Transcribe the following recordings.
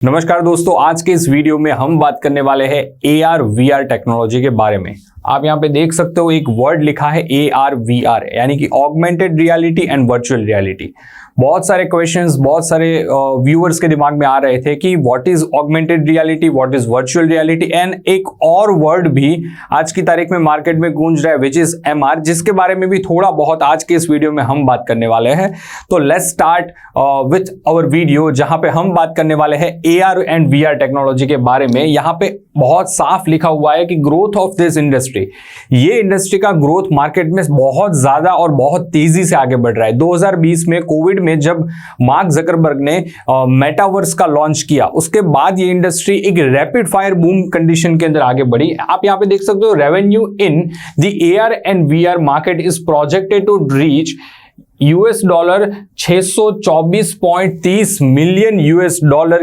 नमस्कार दोस्तों, आज के इस वीडियो में हम बात करने वाले हैं AR VR टेक्नोलॉजी के बारे में। आप यहाँ पे देख सकते हो एक वर्ड लिखा है AR VR, यानी कि augmented reality and virtual reality. बहुत सारे क्वेश्चंस, बहुत सारे व्यूअर्स के दिमाग में आ रहे थे कि what is augmented reality, what is virtual reality, and एक और वर्ड भी आज की तारीख में मार्केट में गूंज रहा है विच इज MR, जिसके बारे में भी थोड़ा बहुत आज के इस वीडियो में हम बात करने वाले हैं। तो let's start with our video, जहां पे हम बात करने वाले हैं AR एंड VR टेक्नोलॉजी के बारे में। यहाँ पे बहुत साफ लिखा हुआ है कि ग्रोथ ऑफ दिस इंडस्ट्री, ये इंडस्ट्री का ग्रोथ मार्केट में बहुत ज्यादा और बहुत तेजी से आगे बढ़ रहा है। 2020 में कोविड में जब मार्क जकरबर्ग ने मेटावर्स का लॉन्च किया, उसके बाद ये इंडस्ट्री एक रैपिड फायर बूम कंडीशन के अंदर आगे बढ़ी। आप यहां पे देख सकते हो revenue in the AR and VR market is projected to reach $624.30 million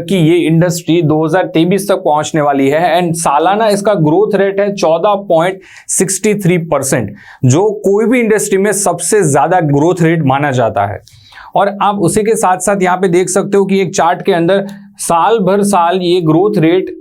की ये इंडस्ट्री 2023 तक पहुंचने वाली है एंड सालाना इसका ग्रोथ रेट है 14.63%, जो कोई भी इंडस्ट्री में सबसे ज्यादा ग्रोथ रेट माना जाता है। और आप उसी के साथ साथ यहाँ पे देख सकते हो कि एक चार्ट के अंदर साल भर साल ये ग्रोथ रेट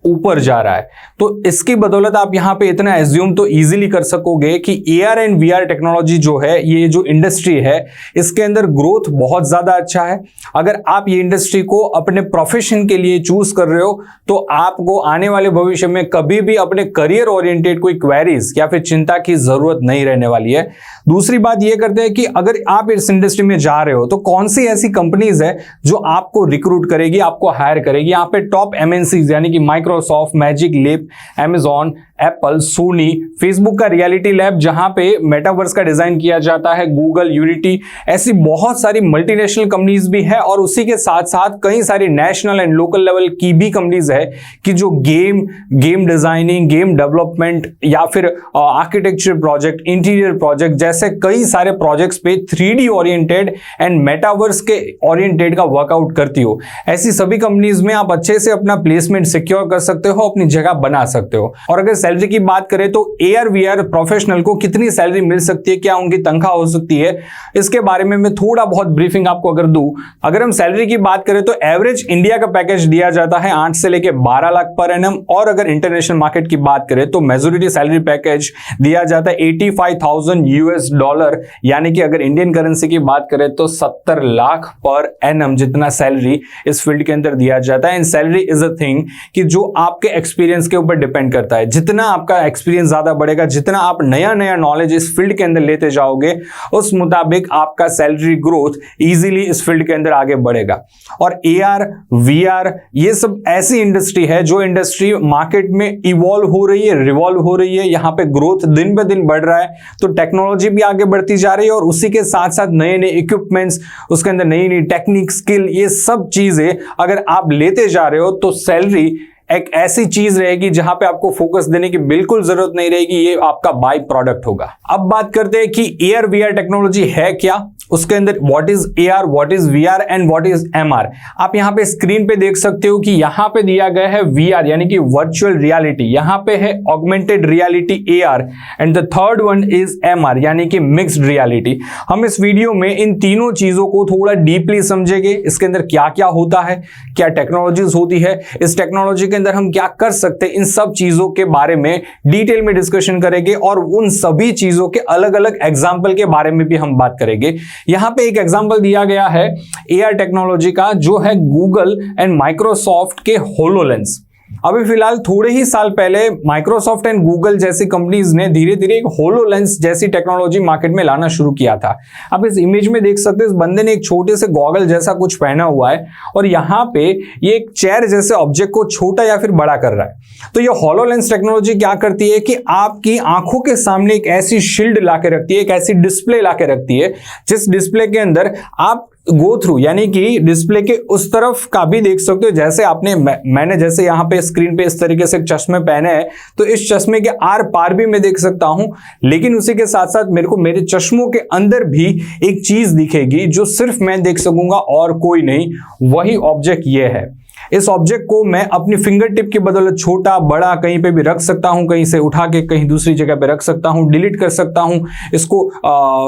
ऊपर जा रहा है। तो इसकी बदौलत आप यहां पे इतना एज्यूम तो इजीली कर सकोगे कि AR एंड VR टेक्नोलॉजी जो है, ये जो इंडस्ट्री है, इसके अंदर ग्रोथ बहुत ज्यादा अच्छा है। अगर आप ये इंडस्ट्री को अपने प्रोफेशन के लिए चूज कर रहे हो तो आपको आने वाले भविष्य में कभी भी अपने करियर ओरिएंटेड कोई क्वेरीज या फिर चिंता की जरूरत नहीं रहने वाली है। दूसरी बात ये करते हैं कि अगर आप इस इंडस्ट्री में जा रहे हो तो कौन सी ऐसी कंपनीज है जो आपको रिक्रूट करेगी, आपको हायर करेगी। यहाँ पे टॉप MNCs यानी कि माइक्रोसॉफ्ट, मैजिक लेप, Amazon, एप्पल, सोनी, फेसबुक का रियलिटी लैब जहां पे मेटावर्स का डिजाइन किया जाता है, गूगल, यूनिटी, ऐसी बहुत सारी मल्टीनेशनल कंपनीज भी है। और उसी के साथ साथ कई सारी नेशनल एंड लोकल लेवल की भी कंपनीज है कि जो गेम डिजाइनिंग, गेम डेवलपमेंट या फिर आर्किटेक्चर प्रोजेक्ट, इंटीरियर प्रोजेक्ट जैसे कई सारे प्रोजेक्ट्स पे 3D ओरिएंटेड एंड मेटावर्स के ओरिएंटेड का वर्कआउट करती हो। ऐसी सभी कंपनीज में आप अच्छे से अपना प्लेसमेंट सिक्योर कर सकते हो, अपनी जगह बना सकते हो। और अगर सैलरी की बात करें तो AR VR प्रोफेशनल को कितनी सैलरी मिल सकती है, क्या उनकी तनख्वाह हो सकती है, इसके बारे में मैं थोड़ा बहुत ब्रीफिंग आपको अगर दूं। अगर हम सैलरी की बात करें तो एवरेज इंडिया का पैकेज दिया जाता है 8 से लेके 12 लाख पर एनम। और अगर इंटरनेशनल मार्केट की बात करें तो मेजॉरिटी सैलरी पैकेज दिया जाता है $85,000, यानी कि अगर इंडियन करेंसी की बात करें तो 70 लाख पर एनम जितना सैलरी इस फील्ड के अंदर दिया जाता है। And salary is a thing कि जो आपके एक्सपीरियंस के ऊपर डिपेंड करता है। जितना आपका एक्सपीरियंस ज्यादा बढ़ेगा, जितना आप नया नया नॉलेज इस फील्ड के अंदर लेते जाओगे, उस मुताबिक आपका सैलरी ग्रोथ इजीली इस फील्ड के अंदर आगे बढ़ेगा। और AR VR ये सब ऐसी इंडस्ट्री है जो इंडस्ट्री मार्केट में इवॉल्व हो रही है, रिवॉल्व हो रही है। यहाँ पे ग्रोथ दिन ब दिन बढ़ रहा है, तो टेक्नोलॉजी भी आगे बढ़ती जा रही है और उसी के साथ साथ नए नए इक्विपमेंट्स, उसके अंदर नई नई टेक्निक, स्किल, ये सब चीजें अगर आप लेते जा रहे हो तो सैलरी एक ऐसी चीज रहेगी जहां पे आपको फोकस देने की बिल्कुल जरूरत नहीं रहेगी, ये आपका बाय प्रोडक्ट होगा। अब बात करते हैं कि AR VR टेक्नोलॉजी है क्या, उसके अंदर what is AR, what is VR and what is MR। आप यहां पे स्क्रीन पे देख सकते हो कि यहां पे दिया गया है VR यानी कि वर्चुअल रियलिटी, यहां पे है augmented reality AR and the third one is MR यानी कि मिक्स्ड रियलिटी। हम इस वीडियो में इन तीनों चीजों को थोड़ा डीपली समझेंगे, इसके अंदर क्या क्या होता है, क्या टेक्नोलॉजीज होती है, इस टेक्नोलॉजी के अंदर हम क्या कर सकते हैं, इन सब चीजों के बारे में डिटेल में डिस्कशन करेंगे और उन सभी चीजों के अलग अलग एग्जाम्पल के बारे में भी हम बात करेंगे। यहां पे एक एग्जांपल दिया गया है AR टेक्नोलॉजी का, जो है गूगल एंड माइक्रोसॉफ्ट के होलोलेंस। अभी फिलहाल थोड़े ही साल पहले माइक्रोसॉफ्ट एंड गूगल जैसी कंपनीज ने धीरे धीरे एक होलोलेंस जैसी टेक्नोलॉजी मार्केट में लाना शुरू किया था। आप इस इमेज में देख सकते हैं, इस बंदे ने एक छोटे से गॉगल जैसा कुछ पहना हुआ है और यहाँ पे ये एक चेयर जैसे ऑब्जेक्ट को छोटा या फिर बड़ा कर रहा है। तो ये होलोलेंस टेक्नोलॉजी क्या करती है कि आपकी आंखों के सामने एक ऐसी शील्ड ला के रखती है, एक ऐसी डिस्प्ले ला के रखती है, जिस डिस्प्ले के अंदर आप गो थ्रू यानी कि डिस्प्ले के उस तरफ का भी देख सकते हो। जैसे आपने मैंने जैसे यहाँ पे स्क्रीन पे इस तरीके से चश्मे पहने हैं, तो इस चश्मे के आर पार भी मैं देख सकता हूं, लेकिन उसी के साथ साथ मेरे को मेरे चश्मों के अंदर भी एक चीज दिखेगी जो सिर्फ मैं देख सकूंगा और कोई नहीं। वही ऑब्जेक्ट ये है। इस ऑब्जेक्ट को मैं अपनी फिंगर टिप की बदौलत छोटा बड़ा कहीं पे भी रख सकता हूं, कहीं से उठा के कहीं दूसरी जगह पे रख सकता हूं, डिलीट कर सकता हूं, इसको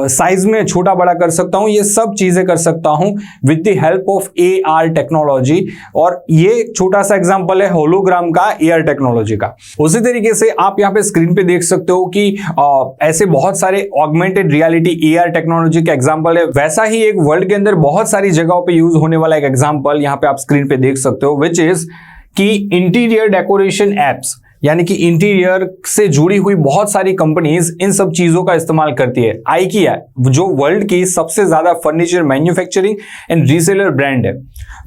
साइज में छोटा बड़ा कर सकता हूं, ये सब चीजें कर सकता हूं with the help of AR technology. और ये छोटा सा एग्जांपल है होलोग्राम का AR टेक्नोलॉजी का। उसी तरीके से आप यहां पे स्क्रीन पे देख सकते हो कि ऐसे बहुत सारे ऑगमेंटेड रियलिटी AR टेक्नोलॉजी का एग्जांपल है। वैसा ही एक वर्ल्ड के अंदर बहुत सारी जगहों पे यूज होने वाला एक एग्जांपल यहां पे आप स्क्रीन पे देख सकते हो, विच इज कि इंटीरियर डेकोरेशन एप्स, यानी कि इंटीरियर से जुड़ी हुई बहुत सारी कंपनीज इन सब चीजों का इस्तेमाल करती है। IKEA जो वर्ल्ड की सबसे ज्यादा furniture manufacturing and reseller brand है,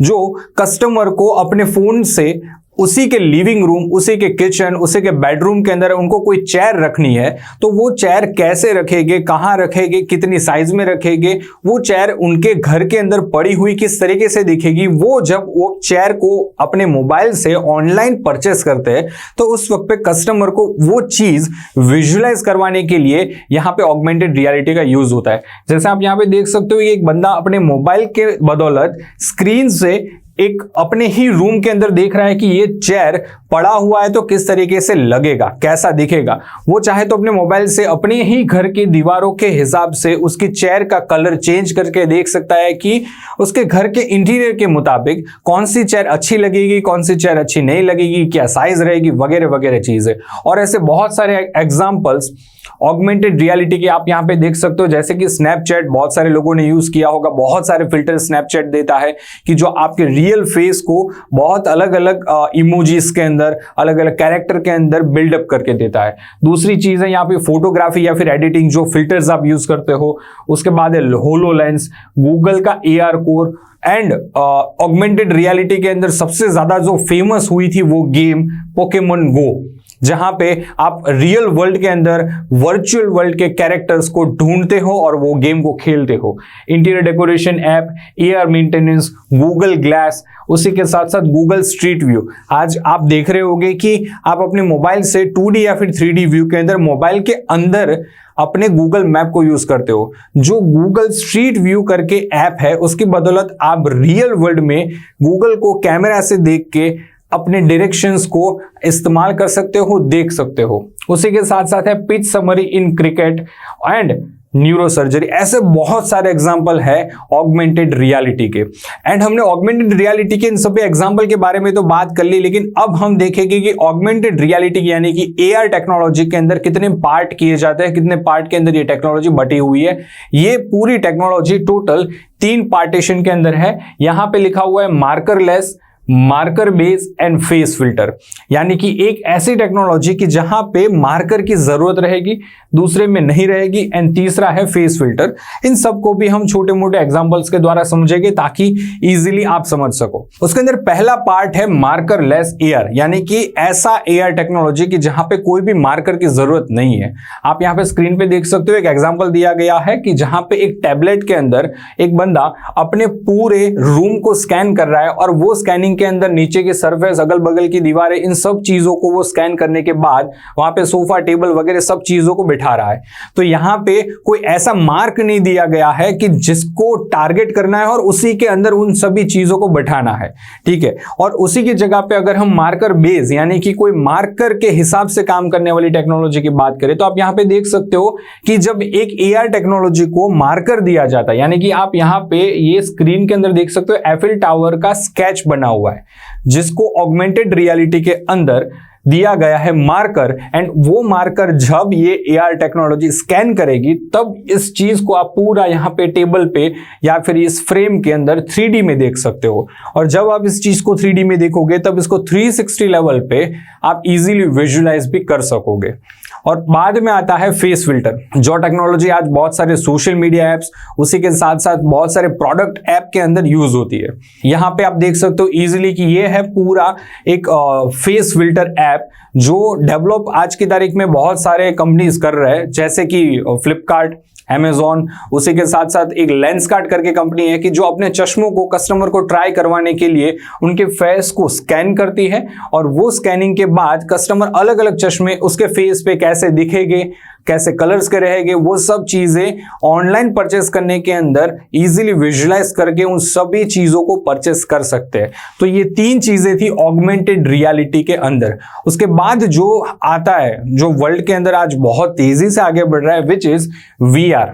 जो कस्टमर को अपने फोन से उसी के लिविंग रूम, उसी के किचन, उसी के बेडरूम के अंदर उनको कोई चेयर रखनी है तो वो चेयर कैसे रखेंगे, कहां रखेंगे, कितनी साइज में रखेंगे, वो चेयर उनके घर के अंदर पड़ी हुई किस तरीके से दिखेगी, वो जब वो चेयर को अपने मोबाइल से ऑनलाइन परचेस करते हैं तो उस वक्त पे कस्टमर को वो चीज विजुअलाइज करवाने के लिए यहां पे ऑगमेंटेड रियलिटी का यूज होता है। जैसे आप यहां पे देख सकते हो, एक बंदा अपने मोबाइल के बदौलत स्क्रीन से एक अपने ही रूम के अंदर देख रहा है कि ये चेयर पड़ा हुआ है तो किस तरीके से लगेगा, कैसा दिखेगा। वो चाहे तो अपने मोबाइल से अपने ही घर की दीवारों के हिसाब से उसकी चेयर का कलर चेंज करके देख सकता है कि उसके घर के इंटीरियर के मुताबिक कौन सी चेयर अच्छी लगेगी, कौन सी चेयर अच्छी नहीं लगेगी, क्या साइज रहेगी, वगैरह वगैरह चीजें। और ऐसे बहुत सारे एग्जाम्पल्स ऑगमेंटेड रियलिटी के आप यहां पे देख सकते हो, जैसे कि स्नैपचैट बहुत सारे लोगों ने यूज किया होगा। बहुत सारे फिल्टर स्नैपचैट देता है कि जो आपके रियल फेस को बहुत अलग अलग इमोजीज के अंदर, अलग अलग कैरेक्टर के अंदर बिल्डअप करके देता है। दूसरी चीज है यहाँ पे फोटोग्राफी या फिर एडिटिंग, जो फिल्टर्स आप यूज करते हो। उसके बाद है होलोलेंस, गूगल का AR core and augmented reality के अंदर सबसे ज्यादा जो फेमस हुई थी वो गेम पोकेमॉन गो, जहां पे आप रियल वर्ल्ड के अंदर वर्चुअल वर्ल्ड के कैरेक्टर्स को ढूंढते हो और वो गेम को खेलते हो। Interior decoration app, AR maintenance, Google glass, उसी के साथ साथ गूगल स्ट्रीट व्यू। आज आप देख रहे होंगे कि आप अपने मोबाइल से 2D या फिर 3D व्यू के अंदर मोबाइल के अंदर अपने गूगल मैप को यूज करते हो। जो गूगल स्ट्रीट व्यू करके ऐप है उसकी बदौलत आप रियल वर्ल्ड में गूगल को कैमरा से देख के अपने डायरेक्शंस को इस्तेमाल कर सकते हो, देख सकते हो। उसी के साथ साथ है pitch summary in cricket and neurosurgery. ऐसे बहुत सारे एग्जाम्पल है ऑगमेंटेड रियलिटी के। एंड हमने ऑगमेंटेड रियलिटी के इन सभी एग्जाम्पल के बारे में तो बात कर ली, लेकिन अब हम देखेंगे कि ऑगमेंटेड रियलिटी यानी कि AR टेक्नोलॉजी के अंदर कितने पार्ट किए जाते हैं, कितने पार्ट के अंदर ये टेक्नोलॉजी बटी हुई है। ये पूरी टेक्नोलॉजी टोटल 3 पार्टीशन के अंदर है। यहां पे लिखा हुआ है markerless, marker base and phase filter, यानी कि एक ऐसी टेक्नोलॉजी की जहां पे मार्कर की जरूरत रहेगी, दूसरे में नहीं रहेगी, एंड तीसरा है फेस फिल्टर। इन सबको भी हम छोटे मोटे एग्जांपल्स के द्वारा समझेंगे ताकि इजीली आप समझ सको। उसके अंदर पहला पार्ट है मार्कर लेस AR, यानी कि ऐसा AR टेक्नोलॉजी की जहां पे कोई भी मार्कर की जरूरत नहीं है। आप यहां पे स्क्रीन पे देख सकते हो, एक एग्जाम्पल दिया गया है कि जहां पे एक टैबलेट के अंदर एक बंदा अपने पूरे रूम को स्कैन कर रहा है और वो स्कैनिंग के अंदर नीचे के सरफेस, अगल बगल की दीवारें, इन सब चीजों को वो स्कैन करने के बाद वहां पे सोफा, टेबल वगैरह सब चीजों को बिठा रहा है। तो यहां पे कोई ऐसा मार्क नहीं दिया गया है कि जिसको टारगेट करना है और उसी के अंदर उन सभी चीजों को बिठाना है, ठीक है। और उसी की जगह पे अगर हम मार्कर बेस यानी कि कोई मार्कर के हिसाब से काम करने वाली टेक्नोलॉजी की बात करें तो आप यहां पे देख सकते हो कि जब एक AR टेक्नोलॉजी को मार्कर दिया जाता है, यानी कि आप यहां पे ये स्क्रीन के अंदर देख सकते हो एफिल टावर का स्केच बना हुआ है, जिसको ऑगमेंटेड रियलिटी के अंदर दिया गया है मार्कर। एंड वो मार्कर जब ये AR टेक्नोलॉजी स्कैन करेगी तब इस चीज को आप पूरा यहां पे टेबल पे या फिर इस फ्रेम के अंदर 3D में देख सकते हो। और जब आप इस चीज को 3D में देखोगे तब इसको 360 लेवल पे आप इजीली विजुअलाइज भी कर सकोगे। और बाद में आता है फेस फिल्टर, जो टेक्नोलॉजी आज बहुत सारे सोशल मीडिया एप्स, उसी के साथ साथ बहुत सारे प्रोडक्ट ऐप के अंदर यूज होती है। यहां पे आप देख सकते हो इजीली कि ये है पूरा एक फेस फिल्टर ऐप जो डेवलप आज की तारीख में बहुत सारे कंपनीज कर रहे हैं, जैसे कि फ्लिपकार्ट Amazon, उसी के साथ साथ एक लेंसकार्ट करके कंपनी है कि जो अपने चश्मों को कस्टमर को ट्राई करवाने के लिए उनके फेस को स्कैन करती है और वो स्कैनिंग के बाद कस्टमर अलग अलग चश्मे उसके फेस पे कैसे दिखेंगे, कैसे कलर्स के रहेंगे, वो सब चीजें ऑनलाइन परचेस करने के अंदर इजीली विजुअलाइज करके उन सभी चीजों को परचेस कर सकते हैं। तो ये 3 चीजें थी ऑगमेंटेड रियलिटी के अंदर। उसके बाद जो आता है, जो वर्ल्ड के अंदर आज बहुत तेजी से आगे बढ़ रहा है, विच इज VR,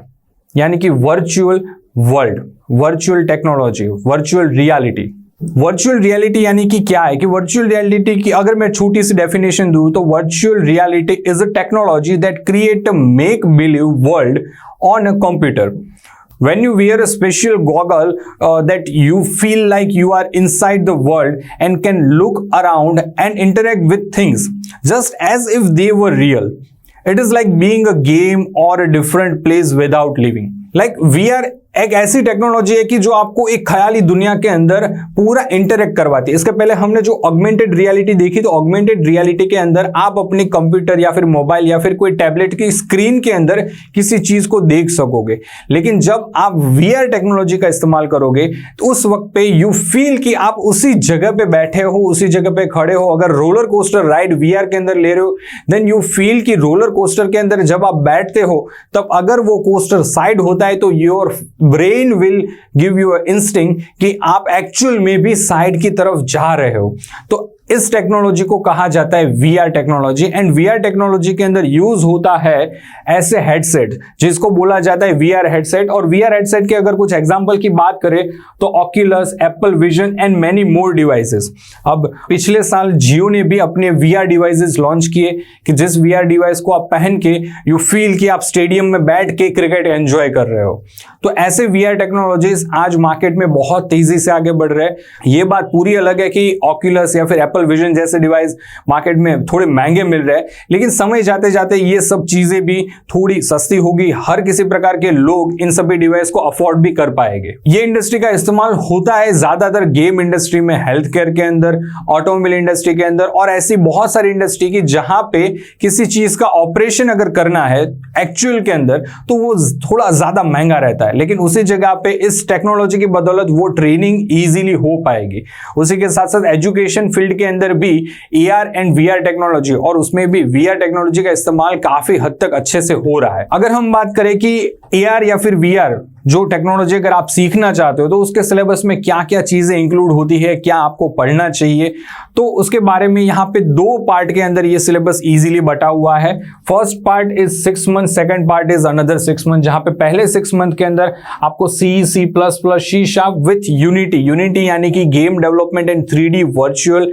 यानी कि virtual world, virtual technology, virtual reality. Virtual reality यानी कि क्या है कि वर्चुअल रियलिटी की अगर मैं छोटी सी डेफिनेशन दूं तो virtual reality is a technology that create a make believe world on a computer. When you wear a special goggle that you feel like you are inside the world and can look around and interact with things just as if they were real. It is like being a game or a different place without living. Like VR एक ऐसी technology है कि जो आपको एक ख्याली दुनिया के अंदर पूरा इंटरेक्ट करवाती है। इसके पहले हमने जो ऑगमेंटेड रियलिटी देखी, तो ऑगमेंटेड रियलिटी के अंदर आप अपने कंप्यूटर या फिर मोबाइल या फिर कोई टैबलेट की स्क्रीन के अंदर किसी चीज को देख सकोगे। लेकिन जब आप VR टेक्नोलॉजी का इस्तेमाल करोगे तो उस वक्त पे यू फील कि आप उसी जगह पे बैठे हो, उसी जगह पे खड़े हो। अगर रोलर कोस्टर राइड VR के अंदर ले रहे हो, देन यू फील कि रोलर कोस्टर के अंदर जब आप बैठते हो तब अगर वो कोस्टर साइड होता है तो your brain will give you instinct कि आप एक्चुअल में भी साइड की तरफ जा रहे हो। तो इस टेक्नोलॉजी को कहा जाता है VR technology. And VR technology के अंदर यूज होता है ऐसे हेडसेट जिसको बोला जाता है VR हेडसेट। और VR हेडसेट के अगर कुछ एग्जांपल की बात करें तो Oculus, Apple vision and many more devices. अब पिछले साल जियो ने भी अपने VR डिवाइसेस लॉन्च किए कि जिस VR डिवाइस को आप पहन के यू फील कि आप स्टेडियम में बैठ के क्रिकेट एंजॉय कर रहे हो। तो ऐसे VR टेक्नोलॉजीज आज मार्केट में बहुत तेजी से आगे बढ़ रहे हैं। ये बात पूरी अलग है कि ऑक्यूलस या फिर एप्पल विजन जैसे डिवाइस मार्केट में थोड़े महंगे मिल रहे हैं, लेकिन समय जाते जाते ये सब चीजें भी थोड़ी सस्ती होगी। हर किसी प्रकार के लोग इन सभी डिवाइस को अफोर्ड भी कर पाएंगे। ये इंडस्ट्री का इस्तेमाल होता है ज्यादातर गेम इंडस्ट्री में, हेल्थ केयर के अंदर, ऑटोमोबाइल इंडस्ट्री के अंदर और ऐसी बहुत सारी इंडस्ट्री की जहां पे किसी चीज का ऑपरेशन अगर करना है एक्चुअल के अंदर तो वो थोड़ा ज्यादा महंगा रहता है। लेकिन उसी जगह पे इस टेक्नोलॉजी की बदौलत वो ट्रेनिंग इजीली हो पाएगी। उसी के साथ साथ एजुकेशन फील्ड के अंदर भी AR एंड VR टेक्नोलॉजी, और उसमें भी VR टेक्नोलॉजी का इस्तेमाल काफी हद तक अच्छे से हो रहा है। अगर हम बात करें कि AR या फिर VR जो टेक्नोलॉजी अगर आप सीखना चाहते हो तो उसके सिलेबस में क्या क्या चीजें इंक्लूड होती है, क्या आपको पढ़ना चाहिए, तो उसके बारे में यहाँ पे 2 पार्ट के अंदर ये सिलेबस इजीली बटा हुआ है। First part is 6 month, second part is another 6 month, जहां पे पहले 6 मंथ के अंदर आपको C, C++, C# with unity यानी कि game development and 3D virtual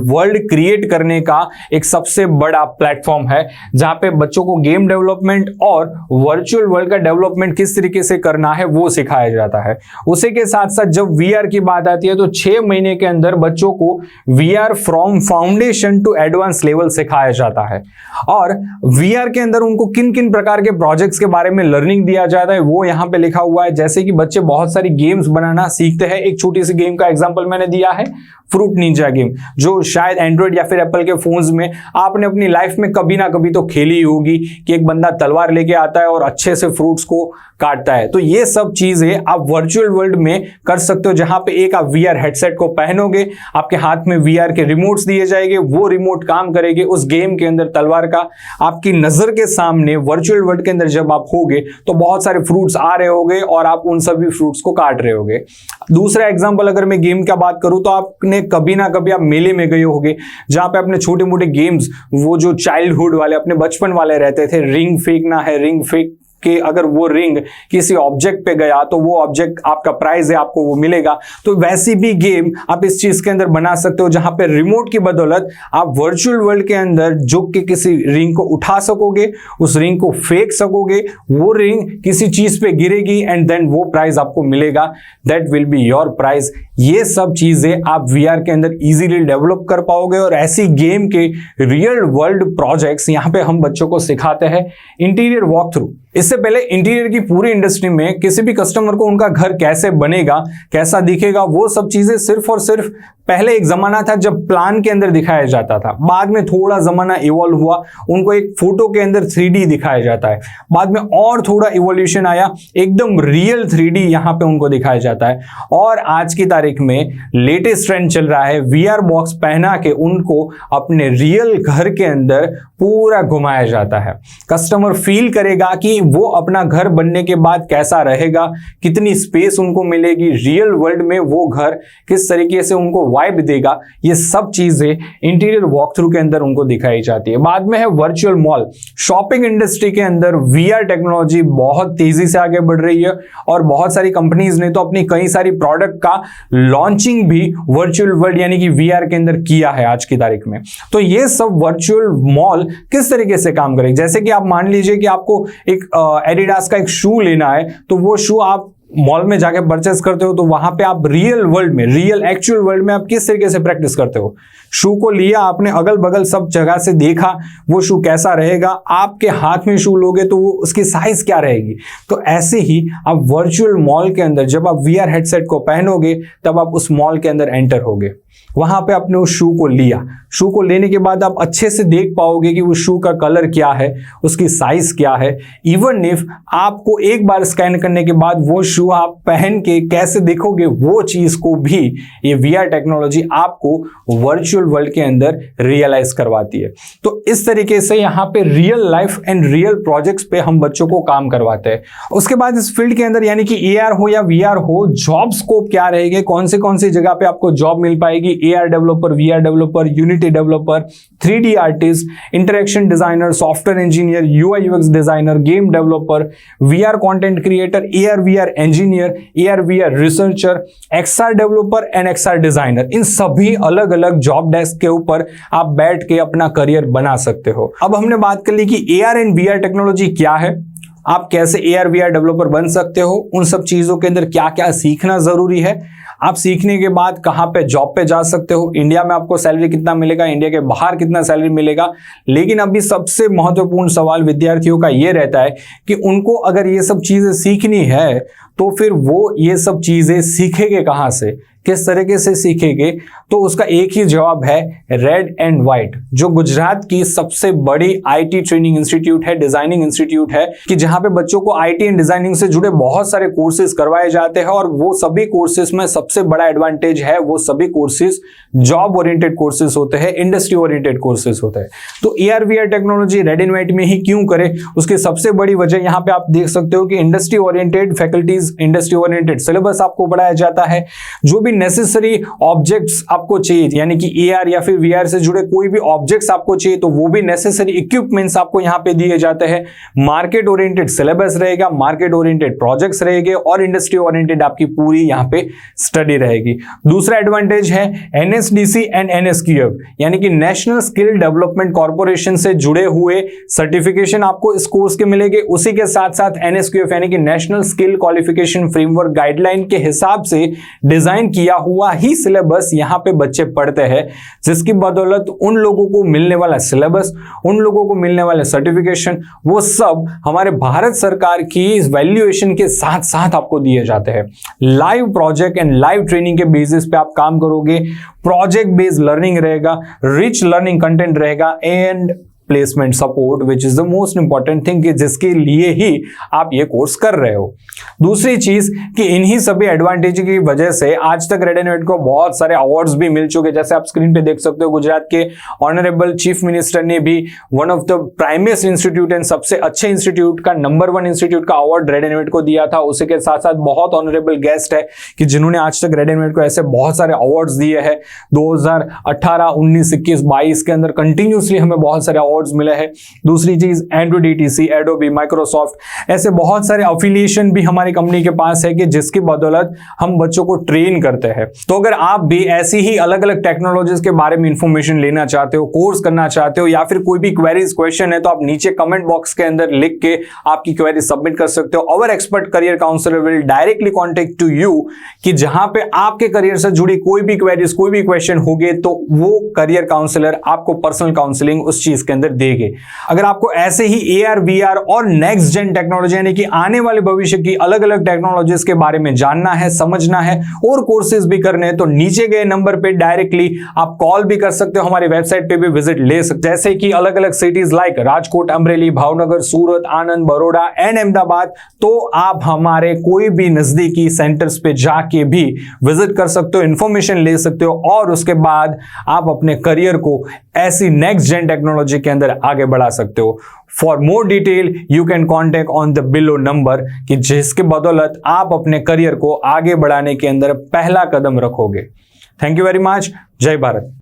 world create करने का एक सबसे बड़ा प्लेटफॉर्म है, जहां पे बच्चों को गेम डेवलपमेंट और वर्चुअल वर्ल्ड का डेवलपमेंट किस तरीके से करना है वो सिखाया जाता है। उसी के साथ साथ जब VR की बात आती है तो 6 महीने के अंदर बच्चों को VR from foundation to advance level सिखाया जाता है। और VR के अंदर उनको किन किन प्रकार के प्रोजेक्ट्स के बारे में लर्निंग दिया जाता है वो यहां पे लिखा हुआ है। जैसे कि बच्चे बहुत सारी गेम्स बनाना सीखते हैं। एक छोटी सी गेम का एग्जांपल मैंने दिया है, फ्रूट निंजा गेम, जो शायद एंड्रॉइड या फिर एप्पल के फोन्स में आपने अपनी लाइफ में कभी ना कभी तो खेली ही होगी कि एक बंदा तलवार लेके आता है और अच्छे से फ्रूट्स को काटता है। तो ये सब चीजें आप वर्चुअल वर्ल्ड में कर सकते हो, जहां पे एक आप VR हेडसेट को पहनोगे, आपके हाथ में VR के रिमोट्स दिए जाएंगे, वो रिमोट काम करेंगे उस गेम के अंदर तलवार का। आपकी नजर के सामने वर्चुअल वर्ल्ड के अंदर जब आप होगे तो बहुत सारे फ्रूट्स आ रहे होंगे और आप उन सभी फ्रूट्स को काट रहे होगे। दूसरा एग्जाम्पल अगर मैं गेम का बात करूं तो आपने कभी ना कभी आप मेले में गए होंगे जहां पे अपने छोटे मोटे गेम्स, वो जो चाइल्डहुड वाले अपने बचपन वाले रहते थे, रिंग फेंकना है, रिंग फेंक कि अगर वो रिंग किसी ऑब्जेक्ट पे गया तो वो ऑब्जेक्ट आपका प्राइज है, आपको वो मिलेगा। तो वैसी भी गेम आप इस चीज के अंदर बना सकते हो, जहां पे रिमोट की बदौलत आप वर्चुअल वर्ल्ड के अंदर झुक के किसी रिंग को उठा सकोगे, उस रिंग को फेंक सकोगे, वो रिंग किसी चीज पे गिरेगी एंड देन वो प्राइज आपको मिलेगा, that will be your prize. ये सब चीजें आप VR के अंदर इजीली डेवलप कर पाओगे और ऐसी गेम के रियल वर्ल्ड प्रोजेक्ट्स यहां पे हम बच्चों को सिखाते हैं। इंटीरियर वॉक थ्रू, इससे पहले इंटीरियर की पूरी इंडस्ट्री में किसी भी कस्टमर को उनका घर कैसे बनेगा, कैसा दिखेगा, वो सब चीजें सिर्फ और सिर्फ पहले एक जमाना था जब प्लान के अंदर दिखाया जाता था, बाद में थोड़ा जमाना इवॉल्व हुआ, उनको एक फोटो के अंदर 3D दिखाया जाता है, बाद में और थोड़ा इवोल्यूशन आया, एकदम रियल 3D यहां पे उनको दिखाया जाता है। और आज की तारीख में लेटेस्ट ट्रेंड चल रहा है, VR बॉक्स पहना के उनको अपने रियल घर के अंदर पूरा घुमाया जाता है। कस्टमर फील करेगा कि वो अपना घर बनने के बाद कैसा रहेगा, कितनी स्पेस उनको मिलेगी, रियल वर्ल्ड में वो घर किस तरीके से उनको वाइब देगा, ये सब चीजें इंटीरियर वॉक थ्रू के अंदर उनको दिखाई जाती है। बाद में है वर्चुअल मॉल। शॉपिंग इंडस्ट्री के अंदर VR टेक्नोलॉजी बहुत तेजी से आगे बढ़ रही है और बहुत सारी कंपनीज ने तो अपनी कई सारी प्रोडक्ट का लॉन्चिंग भी वर्चुअल वर्ल्ड यानी कि VR के अंदर किया है आज की तारीख में। तो ये सब वर्चुअल मॉल किस तरीके से काम करेगी, जैसे कि आप मान लीजिए कि आपको एक एडिडास का एक शू लेना है, तो वो शू आप मॉल में जाके परचेस करते हो, तो वहां पे आप रियल वर्ल्ड में, रियल एक्चुअल वर्ल्ड में आप किस तरीके से प्रैक्टिस करते हो। शू को लिया आपने, अगल बगल सब जगह से देखा वो शू कैसा रहेगा, आपके हाथ में शू लोगे तो वो उसकी साइज क्या रहेगी। तो ऐसे ही आप वर्चुअल मॉल के अंदर जब आप VR हेडसेट को पहनोगे तब आप उस मॉल के अंदर एंटर होगे, वहां पे आपने उस शू को लिया, शू को लेने के बाद आप अच्छे से देख पाओगे कि वो शू का कलर क्या है, उसकी साइज क्या है। इवन इफ आपको एक बार स्कैन करने के बाद वो शू आप पहन के कैसे देखोगे, वो चीज को भी ये VR टेक्नोलॉजी आपको वर्चुअल वर्ल्ड के अंदर रियलाइज करवाती है। तो इस तरीके से यहाँ पे real life and real projects पे हम बच्चों को काम करवाते हैं। उसके बाद इस फील्ड के अंदर यानी कि AR हो या VR हो, जॉब स्कोप क्या रहेंगे, कौन सी जगह पे आपको जॉब मिल पाएगी। AR developer, VR developer, Unity developer, 3D artist, interaction designer, software engineer, UI UX designer, game developer, VR content creator, AR VR engineer, AR VR researcher, XR developer and XR designer. इन सभी अलग अलग job desk के ऊपर आप बैठ के अपना करियर बना सकते हो। अब हमने बात कर ली कि AR एंड VR टेक्नोलॉजी क्या है, आप कैसे AR VR डेवलपर बन सकते हो, उन सब चीजों के अंदर क्या क्या सीखना जरूरी है, आप सीखने के बाद कहां पे जॉब पे जा सकते हो, इंडिया में आपको सैलरी कितना मिलेगा, इंडिया के बाहर कितना सैलरी मिलेगा। लेकिन अभी सबसे महत्वपूर्ण सवाल विद्यार्थियों का ये रहता है कि उनको अगर ये सब चीजें सीखनी है तो फिर वो ये सब चीजें सीखेंगे कहां से, किस तरीके से सीखेंगे। तो उसका एक ही जवाब है रेड एंड व्हाइट, जो गुजरात की सबसे बड़ी IT ट्रेनिंग इंस्टीट्यूट है, डिजाइनिंग इंस्टीट्यूट है, कि जहां पे बच्चों को IT एंड डिजाइनिंग से जुड़े बहुत सारे कोर्सेज करवाए जाते हैं। और वो सभी कोर्सेज में सबसे बड़ा एडवांटेज है, वो सभी कोर्सेज जॉब ओरिएंटेड कोर्सेज होते हैं, इंडस्ट्री ओरिएंटेड कोर्सेज होते हैं। तो AR VR technology red and white में ही क्यों करें, उसकी सबसे बड़ी वजह यहाँ पे आप देख सकते हो कि industry oriented faculties, industry oriented syllabus आपको पढ़ाया जाता है। जो भी नेसेसरी ऑब्जेक्ट्स आपको चाहिए, यानी कि AR या फिर VR से जुड़े कोई भी ऑब्जेक्ट्स आपको चाहिए, तो वो भी नेसेसरी इक्विपमेंट्स आपको यहाँ पे दिए जाते हैं। मार्केट ओरिएंटेड सिलेबस रहेगा, मार्केट ओरिएंटेड प्रोजेक्ट्स रहेंगे और इंडस्ट्री ओरिएंटेड आपकी पूरी यहाँ पे स्टडी रहेगी। दूसरा एडवांटेज है NSDC एंड NSQF, यानी कि नेशनल स्किल डेवलपमेंट कॉर्पोरेशन से जुड़े हुए सर्टिफिकेशन आपको इस कोर्स के मिलेंगे। उसी के साथ साथ NSQF यानी कि national skill qualification framework guideline के हिसाब से डिजाइन किया हुआ ही सिलेबस यहाँ पे बच्चे पढ़ते हैं, जिसकी बदौलत उन लोगों को मिलने वाला सिलेबस, उन लोगों को मिलने वाले सर्टिफिकेशन, वो सब हमारे भारत सरकार की वैल्यूएशन के साथ साथ आपको दिए जाते हैं। Live project and live training के बेसिस पे आप काम करोगे, प्रोजेक्ट बेस्ड लर्निंग रहेगा, रिच लर्निंग कंटेंट रहेगा and placement support, which is the most important thing, कि जिसके लिए ही आप ये कोर्स कर रहे हो। दूसरी चीज कि इन्हीं सभी एडवांटेज की वजह से आज तक रेड एंड व्हाइट को बहुत सारे अवार्ड्स भी मिल चुके, जैसे आप स्क्रीन पे देख सकते हो। गुजरात के ऑनरेबल चीफ मिनिस्टर ने भी one of the प्राइमेस्ट institute and सबसे अच्छे इंस्टीट्यूट का नंबर 1 इंस्टीट्यूट का अवार्ड रेड एंड व्हाइट को दिया था। उसी के साथ साथ बहुत ऑनरेबल गेस्ट है कि जिन्होंने आज तक रेड एंड व्हाइट को ऐसे बहुत सारे अवार्ड्स दिए हैं। 2018, 19, 21, 22 के अंदर कंटिन्यूसली हमें बहुत सारे अवार्ड्स मिले हैं। दूसरी चीज Android DTC, Adobe, माइक्रोसॉफ्ट, ऐसे बहुत सारे अफिलिएशन भी हमारी कंपनी के पास है कि जिसकी बदौलत हम बच्चों को ट्रेन करते हैं। तो अगर आप भी ऐसी ही अलग अलग टेक्नोलॉजीज के बारे में इंफॉर्मेशन लेना चाहते हो, कोर्स करना चाहते हो, या फिर कोई भी क्वेरीज क्वेश्चन है, तो आप नीचे कमेंट बॉक्स के अंदर लिख के आपकी क्वेरी सबमिट कर सकते हो। Our expert career counsellor will directly contact to you, कि जहां पे आपके करियर से जुड़ी कोई भी क्वेरीज, कोई भी क्वेश्चन होगे, तो वो करियर काउंसलर आपको पर्सनल काउंसलिंग उस चीज के अंदर अंदर देंगे। अगर आपको ऐसे ही AR VR और नेक्स्ट जेन टेक्नोलॉजी यानी कि आने वाले भविष्य की अलग अलग टेक्नोलॉजीज के बारे में जानना है, समझना है और कोर्सेज भी करने हैं तो नीचे गए नंबर पे डायरेक्टली आप कॉल भी कर सकते हो, हमारी वेबसाइट पे भी विजिट ले सकते हो। जैसे कि अलग अलग cities like Rajkot, Amreli, Bhavnagar, Surat, Anand, Baroda and Ahmedabad, तो आप हमारे कोई भी नजदीकी सेंटर्स पे जाके भी विजिट कर सकते हो, इंफॉर्मेशन ले सकते हो और उसके बाद आप अपने करियर को ऐसी नेक्स्ट जेन टेक्नोलॉजी के अंदर आगे बढ़ा सकते हो। For more detail you can contact on the below number, कि जिसके बदौलत आप अपने करियर को आगे बढ़ाने के अंदर पहला कदम रखोगे। Thank you very much. जय भारत।